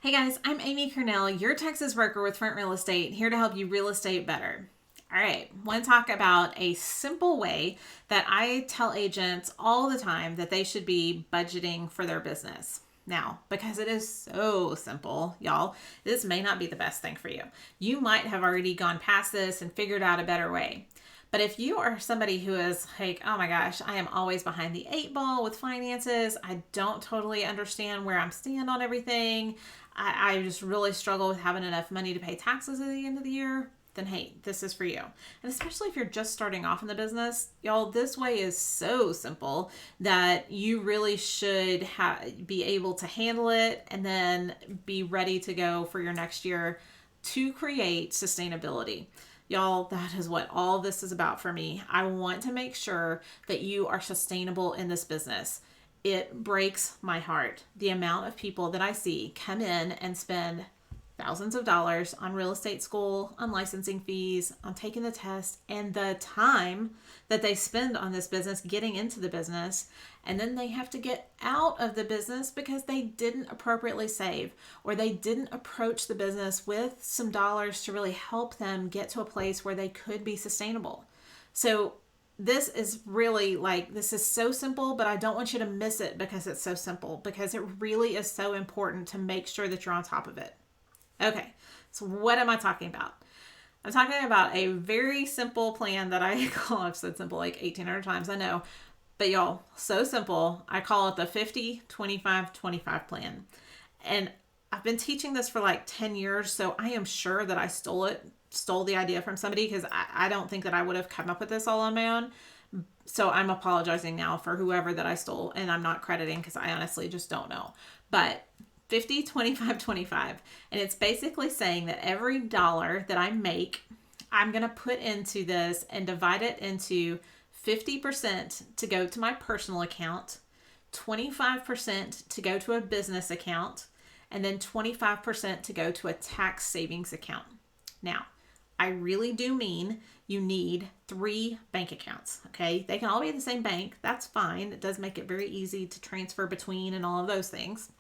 Hey guys, I'm Amy Cornell, your Texas broker with Front Real Estate, here to help you real estate better. All right, want to talk about a simple way that I tell agents all the time that they should be budgeting for their business. Now, because it is so simple, y'all, this may not be the best thing for you. You might have already gone past this and figured out a better way. But if you are somebody who is like, oh my gosh, I am always behind the eight ball with finances, I don't totally understand where I'm stand on everything, I just really struggle with having enough money to pay taxes at the end of the year, then hey, this is for you. And especially if you're just starting off in the business, y'all, this way is so simple that you really should be able to handle it and then be ready to go for your next year to create sustainability. Y'all, that is what all this is about for me. I want to make sure that you are sustainable in this business. It breaks my heart, the amount of people that I see come in and spend thousands of dollars on real estate school, on licensing fees, on taking the test, and the time that they spend on this business, getting into the business, and then they have to get out of the business because they didn't appropriately save, or they didn't approach the business with some dollars to really help them get to a place where they could be sustainable. So this is really this is so simple, but I don't want you to miss it because it's so simple, because it really is so important to make sure that you're on top of it. Okay, so what am I talking about? I'm talking about a very simple plan that I've said simple like 1,800 times, I know. But y'all, so simple. I call it the 50-25-25 plan. And I've been teaching this for like 10 years, so I am sure that I stole the idea from somebody, because I don't think that I would have come up with this all on my own. So I'm apologizing now for whoever that I stole, and I'm not crediting because I honestly just don't know. But 50, 25, 25. And it's basically saying that every dollar that I make, I'm going to put into this and divide it into 50% to go to my personal account, 25% to go to a business account, and then 25% to go to a tax savings account. Now, I really do mean you need 3 bank accounts, okay? They can all be the same bank. That's fine. It does make it very easy to transfer between and all of those things.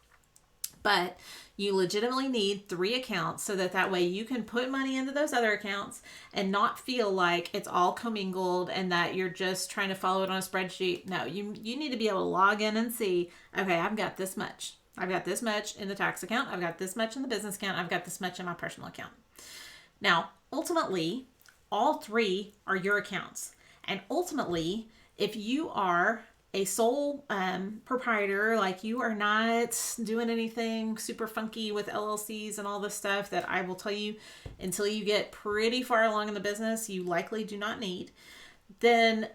But you legitimately need 3 accounts so that way you can put money into those other accounts and not feel like it's all commingled and that you're just trying to follow it on a spreadsheet. No, you need to be able to log in and see, okay, I've got this much. I've got this much in the tax account. I've got this much in the business account. I've got this much in my personal account. Now, ultimately, all 3 are your accounts. And ultimately, if you are a sole proprietor, like you are not doing anything super funky with LLCs and all this stuff that I will tell you until you get pretty far along in the business, you likely do not need, then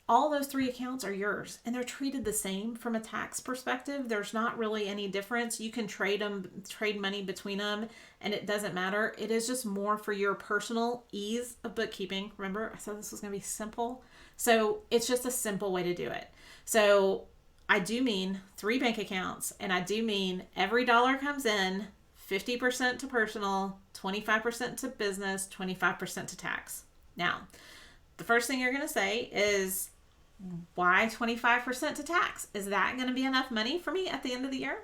all those 3 accounts are yours and they're treated the same from a tax perspective. There's not really any difference. You can trade money between them, and it doesn't matter. It is just more for your personal ease of bookkeeping. Remember, I said this was going to be simple. So it's just a simple way to do it. So I do mean 3 bank accounts, and I do mean every dollar comes in 50% to personal, 25% to business, 25% to tax. Now, the first thing you're going to say is, why 25% to tax? Is that going to be enough money for me at the end of the year?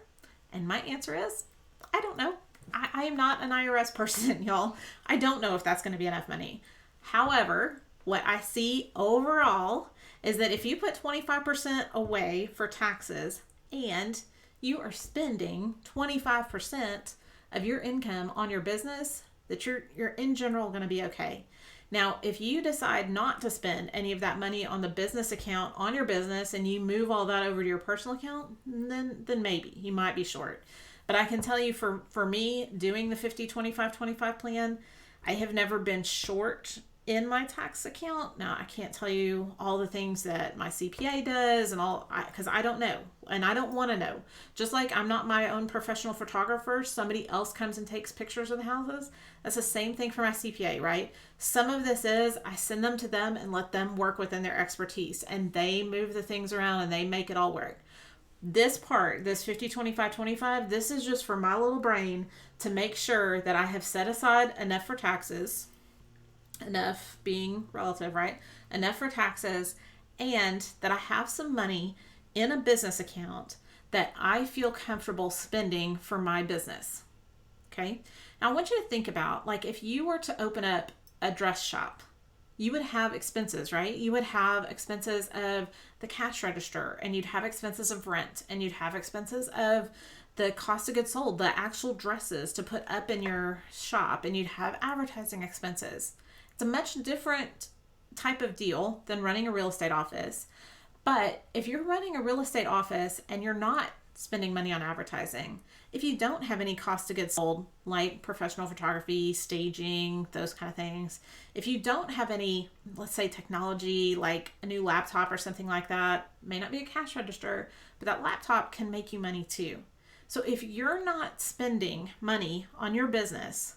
And my answer is, I don't know. I am not an IRS person, y'all. I don't know if that's going to be enough money. However, what I see overall is that if you put 25% away for taxes and you are spending 25% of your income on your business, that you're in general going to be okay. Now, if you decide not to spend any of that money on the business account on your business and you move all that over to your personal account, then maybe you might be short. But I can tell you, for me, doing the 50-25-25 plan, I have never been short in my tax account. Now, I can't tell you all the things that my CPA does and all, because I don't know, and I don't want to know. Just like I'm not my own professional photographer, somebody else comes and takes pictures of the houses. That's the same thing for my CPA, right? Some of this is I send them to them and let them work within their expertise, and they move the things around and they make it all work. This part, this 50-25-25, this is just for my little brain to make sure that I have set aside enough for taxes, enough being relative, right? Enough for taxes, and that I have some money in a business account that I feel comfortable spending for my business. Okay. Now I want you to think about, like, if you were to open up a dress shop, you would have expenses, right? You would have expenses of the cash register, and you'd have expenses of rent, and you'd have expenses of the cost of goods sold, the actual dresses to put up in your shop, and you'd have advertising expenses. It's a much different type of deal than running a real estate office. But if you're running a real estate office and you're not spending money on advertising, if you don't have any cost of goods sold, like professional photography, staging, those kind of things, if you don't have any, let's say, technology, like a new laptop or something like that, may not be a cash register, but that laptop can make you money too. So if you're not spending money on your business,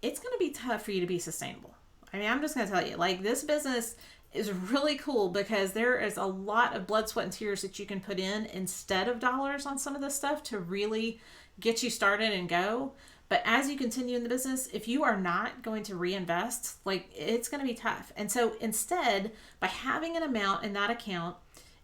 it's going to be tough for you to be sustainable. I mean, I'm just going to tell you, like, this business is really cool because there is a lot of blood, sweat, and tears that you can put in instead of dollars on some of this stuff to really get you started and go. But as you continue in the business, if you are not going to reinvest, like, it's going to be tough. And so instead, by having an amount in that account,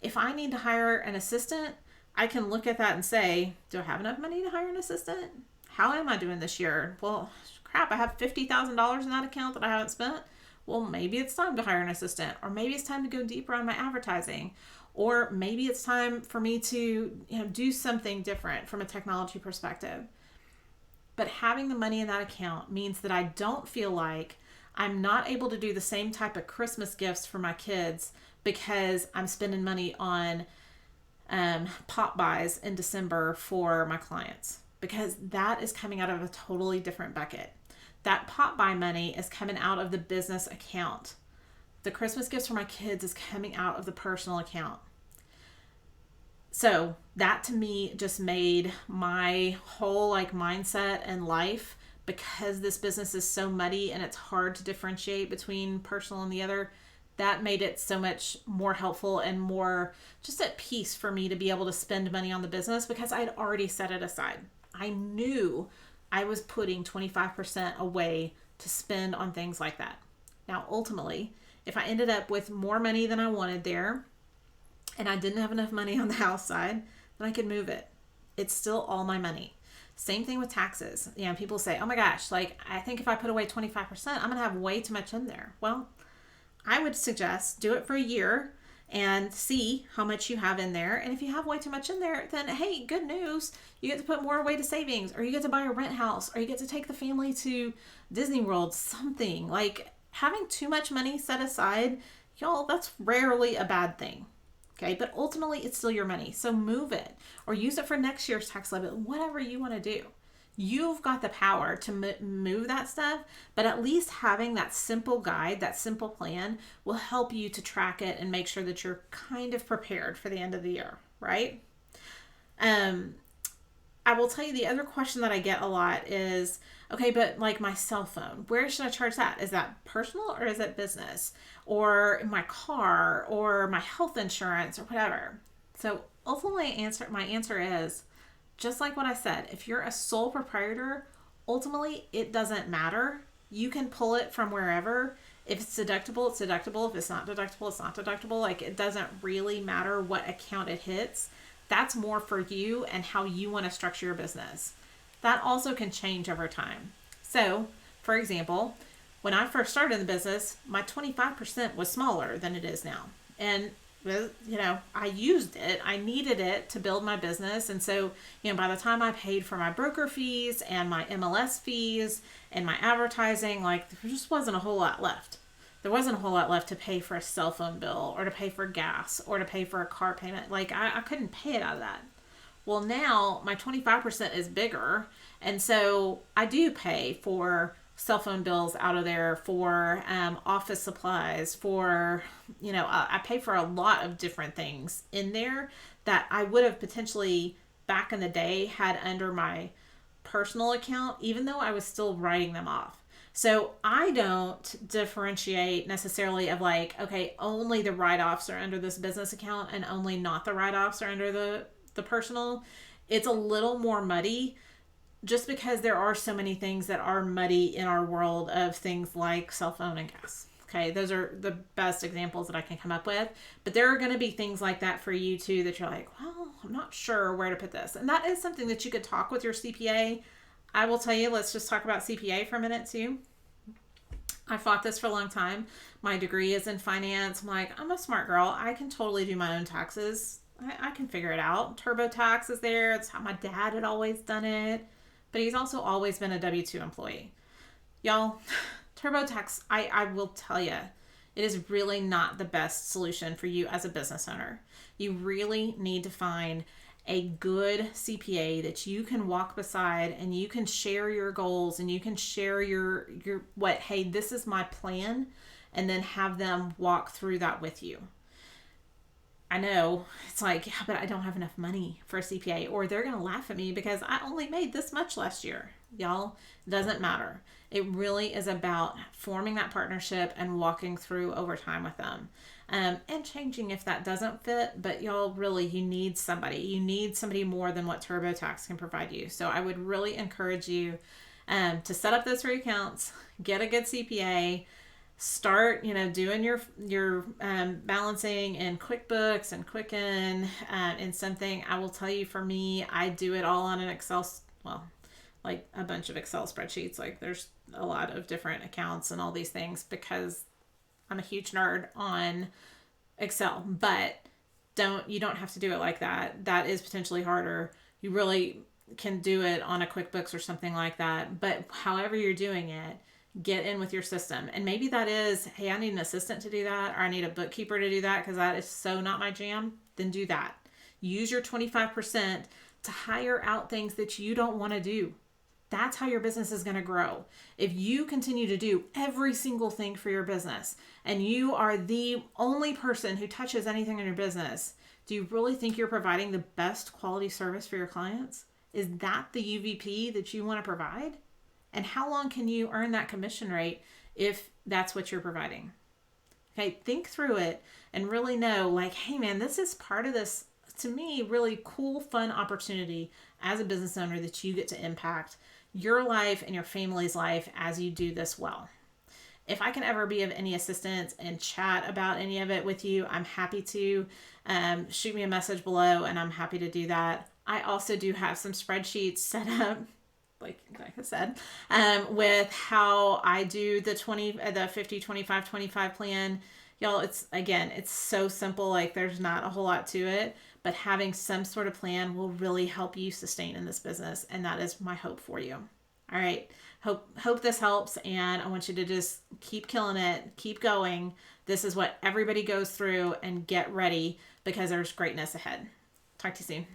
if I need to hire an assistant, I can look at that and say, do I have enough money to hire an assistant? How am I doing this year? Well, crap, I have $50,000 in that account that I haven't spent. Well, maybe it's time to hire an assistant, or maybe it's time to go deeper on my advertising, or maybe it's time for me to, do something different from a technology perspective. But having the money in that account means that I don't feel like I'm not able to do the same type of Christmas gifts for my kids because I'm spending money on pop buys in December for my clients, because that is coming out of a totally different bucket. That pop buy money is coming out of the business account. The Christmas gifts for my kids is coming out of the personal account. So that to me just made my whole mindset and life, because this business is so muddy and it's hard to differentiate between personal and the other, that made it so much more helpful and more just at peace for me to be able to spend money on the business, because I had already set it aside. I knew I was putting 25% away to spend on things like that. Now, ultimately, if I ended up with more money than I wanted there, and I didn't have enough money on the house side, then I could move it. It's still all my money. Same thing with taxes. People say, oh my gosh, I think if I put away 25%, I'm going to have way too much in there. Well, I would suggest do it for a year and see how much you have in there. And if you have way too much in there, then hey, good news. You get to put more away to savings, or you get to buy a rent house, or you get to take the family to Disney World, something. Having too much money set aside, y'all, that's rarely a bad thing. Okay, but ultimately it's still your money. So move it or use it for next year's tax levy, whatever you want to do. You've got the power to move that stuff, but at least having that simple guide, that simple plan will help you to track it and make sure that you're kind of prepared for the end of the year, right? I will tell you, the other question that I get a lot is, okay, but my cell phone, where should I charge that? Is that personal or is it business? Or my car or my health insurance or whatever? So ultimately my answer is, just like what I said, if you're a sole proprietor, ultimately it doesn't matter. You can pull it from wherever. If it's deductible, it's deductible. If it's not deductible, it's not deductible. It doesn't really matter what account it hits. That's more for you and how you want to structure your business. That also can change over time. So, for example, when I first started in the business, my 25% was smaller than it is now. And I used it. I needed it to build my business. And so, by the time I paid for my broker fees and my MLS fees and my advertising, there just wasn't a whole lot left. There wasn't a whole lot left to pay for a cell phone bill or to pay for gas or to pay for a car payment. I couldn't pay it out of that. Well, now my 25% is bigger. And so I do pay for cell phone bills out of there, for office supplies, for, I pay for a lot of different things in there that I would have potentially back in the day had under my personal account, even though I was still writing them off. So I don't differentiate necessarily of okay, only the write-offs are under this business account and only not the write-offs are under the personal. It's a little more muddy, just because there are so many things that are muddy in our world of things like cell phone and gas. Okay, those are the best examples that I can come up with. But there are going to be things like that for you too that you're well, I'm not sure where to put this. And that is something that you could talk with your CPA. I will tell you, let's just talk about CPA for a minute too. I fought this for a long time. My degree is in finance. I'm like, I'm a smart girl. I can totally do my own taxes. I can figure it out. TurboTax is there. It's how my dad had always done it. But he's also always been a W-2 employee. Y'all, TurboTax, I will tell you, it is really not the best solution for you as a business owner. You really need to find a good CPA that you can walk beside and you can share your goals and you can share your what, hey, this is my plan, and then have them walk through that with you. I know it's like, yeah, but I don't have enough money for a CPA, or they're going to laugh at me because I only made this much last year. Y'all, it doesn't matter. It really is about forming that partnership and walking through over time with them. And changing if that doesn't fit, but y'all, really, you need somebody. You need somebody more than what TurboTax can provide you. So I would really encourage you to set up those 3 accounts, get a good CPA, start, doing your balancing in QuickBooks and Quicken in something. I will tell you, for me, I do it all on an Excel, like a bunch of Excel spreadsheets. Like there's a lot of different accounts and all these things because I'm a huge nerd on Excel, but you don't have to do it like that. That is potentially harder. You really can do it on a QuickBooks or something like that. But however you're doing it, get in with your system. And maybe that is, hey, I need an assistant to do that, or I need a bookkeeper to do that because that is so not my jam. Then do that. Use your 25% to hire out things that you don't want to do. That's how your business is going to grow. If you continue to do every single thing for your business and you are the only person who touches anything in your business, do you really think you're providing the best quality service for your clients? Is that the UVP that you want to provide? And how long can you earn that commission rate if that's what you're providing? Okay, think through it and really know, like, hey man, this is part of this, to me, really cool, fun opportunity as a business owner that you get to impact your life and your family's life as you do this well. If I can ever be of any assistance and chat about any of it with you, I'm happy to. Shoot me a message below and I'm happy to do that. I also do have some spreadsheets set up, like I said, with how I do the 50, 25, 25 plan. Y'all, it's so simple. Like there's not a whole lot to it, but having some sort of plan will really help you sustain in this business. And that is my hope for you. All right. Hope this helps. And I want you to just keep killing it. Keep going. This is what everybody goes through, and get ready because there's greatness ahead. Talk to you soon.